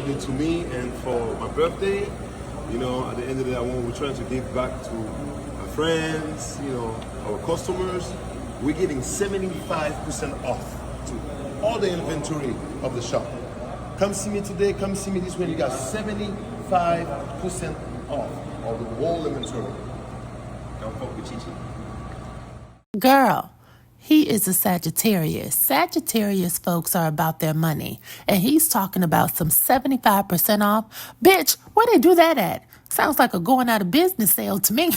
something to me, and for my birthday, you know, at the end of the day, we're trying to give back to our friends, you know, our customers. We're getting 75% off to all the inventory of the shop. Come see me today, come see me this way. You got 75% off of the whole inventory. Don't fuck with Chichi. Girl, he is a Sagittarius. Sagittarius folks are about their money. And he's talking about some 75% off. Bitch, where they do that at? Sounds like a going out of business sale to me.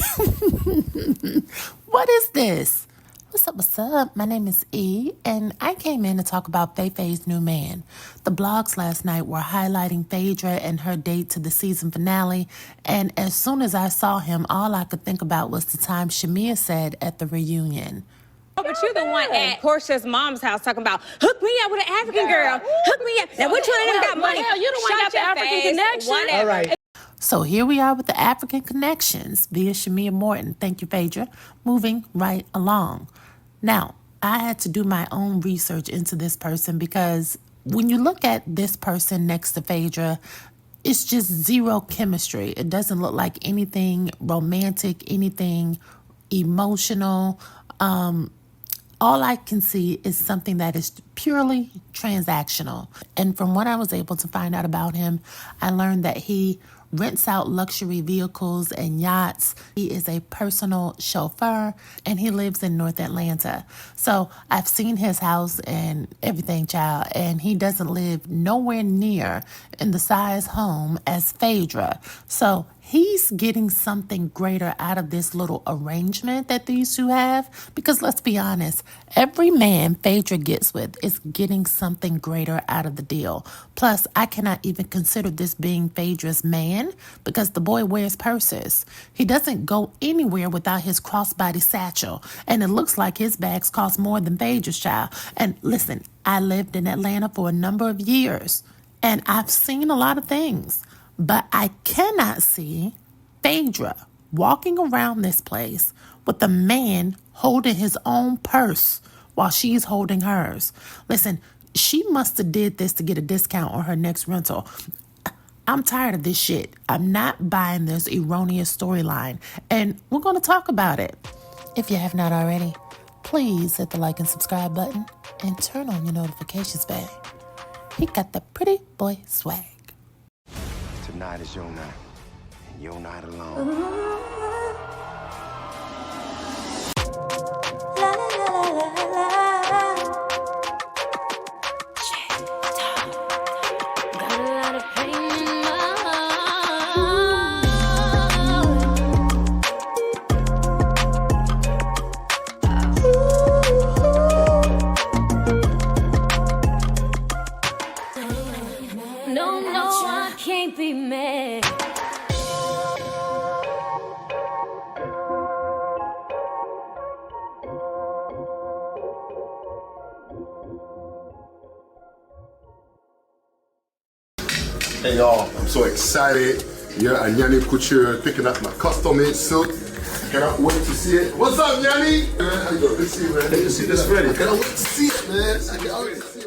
What is this? What's up? My name is E, and I came in to talk about Phaedra'S new man. The blogs last night were highlighting Phaedra and her date to the season finale, and as soon as I saw him, all I could think about was the time Shamia said at the reunion. Oh, but you're the one at Portia's mom's house talking about, hook me up with an African girl, hook me up. Now, which one of them got money? Hell, you the one got the African connection. Whatever. All right. So here we are with the African connections via Shamia Morton. Thank you, Phaedra. Moving right along. Now, I had to do my own research into this person because when you look at this person next to Phaedra, it's just zero chemistry. It doesn't look like anything romantic, anything emotional. All I can see is something that is purely transactional. And from what I was able to find out about him, I learned that he rents out luxury vehicles and yachts. He is a personal chauffeur, and he lives in North Atlanta. So I've seen his house and everything, child, and he doesn't live nowhere near in the size home as Phaedra. So he's getting something greater out of this little arrangement that these two have, because let's be honest, every man Phaedra gets with is getting something greater out of the deal. Plus, I cannot even consider this being Phaedra's man because the boy wears purses. He doesn't go anywhere without his crossbody satchel, and it looks like his bags cost more than Phaedra's, child. And listen, I lived in Atlanta for a number of years, and I've seen a lot of things. But I cannot see Phaedra walking around this place with a man holding his own purse while she's holding hers. Listen, she must have did this to get a discount on her next rental. I'm tired of this shit. I'm not buying this erroneous storyline, and we're going to talk about it. If you have not already, please hit the like and subscribe button and turn on your notifications bell. He got the pretty boy swag. Tonight is your night, and your night alone. La la la la la la. Got a lot of pain in my heart. No, I can't be mad. Hey y'all, I'm so excited. Yeah, and Yanni Couture picking up my custom-made suit. Cannot wait to see it. What's up, Yanni? How you doing? Good to see you, man. Good to see this ready. I cannot wait to see it, man. I cannot wait to see it.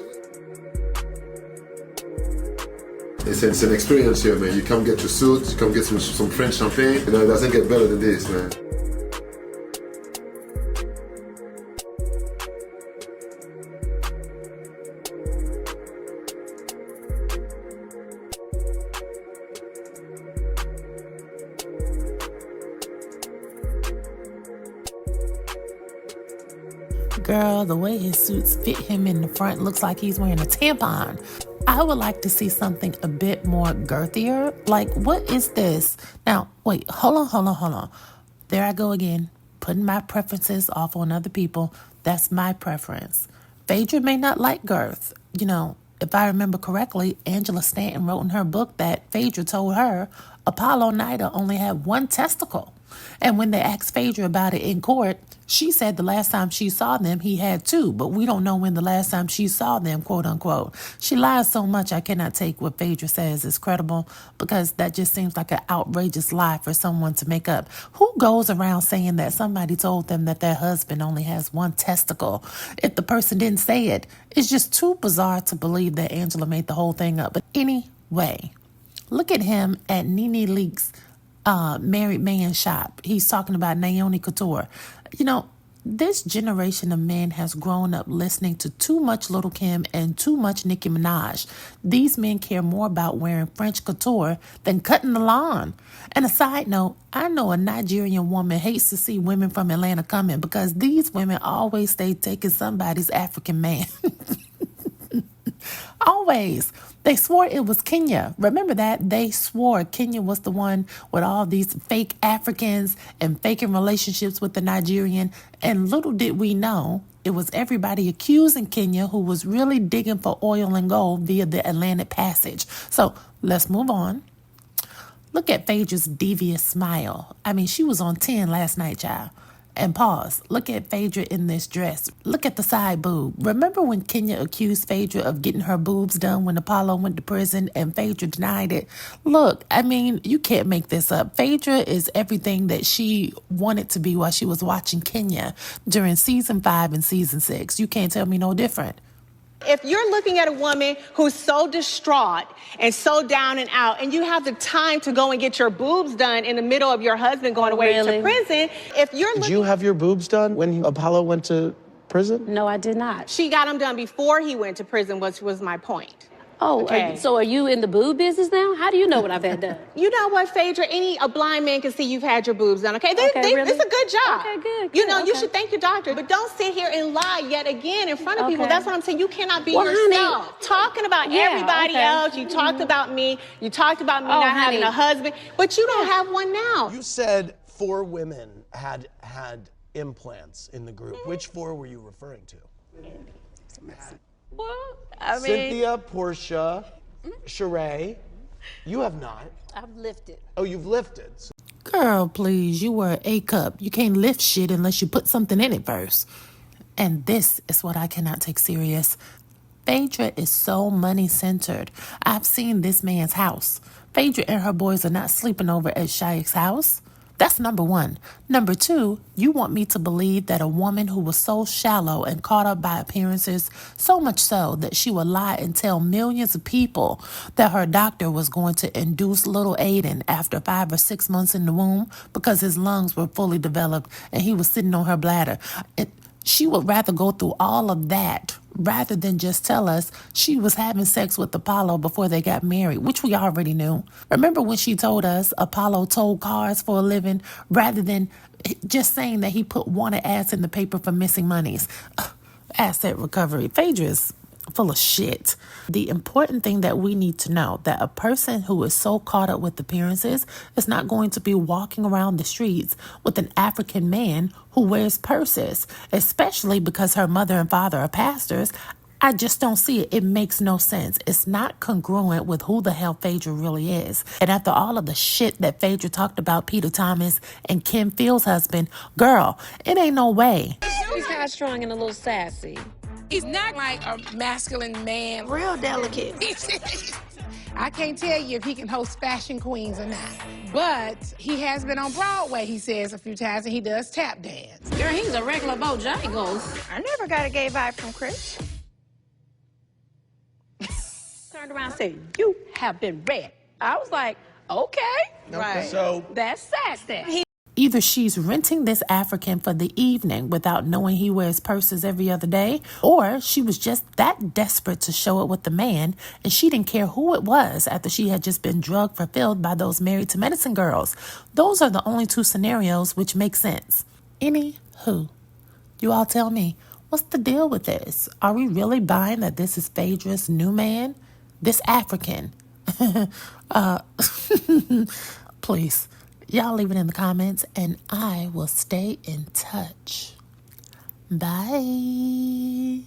It's an experience here, man. You come get your suit, you come get some French champagne. You know, it doesn't get better than this, man. Girl, the way his suits fit him in the front looks like he's wearing a tampon. I would like to see something a bit more girthier. Like, what is this? Now, wait, hold on. There I go again, putting my preferences off on other people. That's my preference. Phaedra may not like girth. You know, if I remember correctly, Angela Stanton wrote in her book that Phaedra told her Apollo Nida only had one testicle. And when they asked Phaedra about it in court, she said the last time she saw them, he had two, but we don't know when the last time she saw them, quote unquote. She lies so much I cannot take what Phaedra says as credible, because that just seems like an outrageous lie for someone to make up. Who goes around saying that somebody told them that their husband only has one testicle if the person didn't say it? It's just too bizarre to believe that Angela made the whole thing up. But way. Look at him at Nene Leakes' married man shop. He's talking about Naomi Couture. You know, this generation of men has grown up listening to too much Little Kim and too much Nicki Minaj. These men care more about wearing French couture than cutting the lawn. And a side note, I know a Nigerian woman hates to see women from Atlanta coming because these women always stay taking somebody's African man. Always. They swore it was Kenya. Remember that? They swore Kenya was the one with all these fake Africans and faking relationships with the Nigerian. And little did we know, it was everybody accusing Kenya who was really digging for oil and gold via the Atlantic Passage. So let's move on. Look at Phaedra's devious smile. I mean, she was on 10 last night, y'all. And pause. Look at Phaedra in this dress. Look at the side boob. Remember when Kenya accused Phaedra of getting her boobs done when Apollo went to prison and Phaedra denied it? Look, I mean, you can't make this up. Phaedra is everything that she wanted to be while she was watching Kenya during season 5 and season 6. You can't tell me no different. If you're looking at a woman who's so distraught and so down and out, and you have the time to go and get your boobs done in the middle of your husband going away to prison, if you're Did you have your boobs done when Apollo went to prison? No, I did not. She got them done before he went to prison, which was my point. Oh, Okay. so are you in the boob business now? How do you know what I've had done? You know what, Phaedra? A blind man can see you've had your boobs done, okay? Really? It's a good job. Okay, good. You know, you okay. should thank your doctor, but don't sit here and lie yet again in front of people. Okay. That's what I'm saying. You cannot be Well, yourself. honey, Talking about yeah, everybody okay. else. You talked about me. You talked about me Oh, not having honey. a husband, but you don't have one now. You said 4 women had implants in the group. Which 4 were you referring to? Well, I mean, Cynthia, Portia, Sheree. You have not. I've lifted. Oh, you've lifted. Girl, please, you were an A cup. You can't lift shit unless you put something in it first. And this is what I cannot take serious. Phaedra is so money-centered. I've seen this man's house. Phaedra and her boys are not sleeping over at Shayek's house. That's number 1. Number 2, you want me to believe that a woman who was so shallow and caught up by appearances, so much so that she would lie and tell millions of people that her doctor was going to induce little Aiden after 5 or 6 months in the womb because his lungs were fully developed and he was sitting on her bladder. She would rather go through all of that rather than just tell us she was having sex with Apollo before they got married, which we already knew. Remember when she told us Apollo told cars for a living rather than just saying that he put wanted ads in the paper for missing monies? Asset recovery. Phaedra is full of shit. The important thing that we need to know that a person who is so caught up with appearances is not going to be walking around the streets with an African man who wears purses, especially because her mother and father are pastors. I just don't see it. It makes no sense. It's not congruent with who the hell Phaedra really is. And after all of the shit that Phaedra talked about Peter Thomas and Kim Field's husband, girl, it ain't no way. He's kind of strong and a little sassy. He's not like a masculine man. Real delicate. I can't tell you if he can host fashion queens or not. But he has been on Broadway, he says, a few times, and he does tap dance. Girl, he's a regular Bojangles. I never got a gay vibe from Chris. Turned around and said, "You have been read." I was like, okay. Right. So That's sassy. Either she's renting this African for the evening without knowing he wears purses every other day, or she was just that desperate to show it with the man, and she didn't care who it was after she had just been drug fulfilled by those Married to Medicine girls. Those are the only 2 scenarios which make sense. Anywho, you all tell me, what's the deal with this? Are we really buying that this is Phaedra's new man? This African? Please. Y'all leave it in the comments, and I will stay in touch. Bye.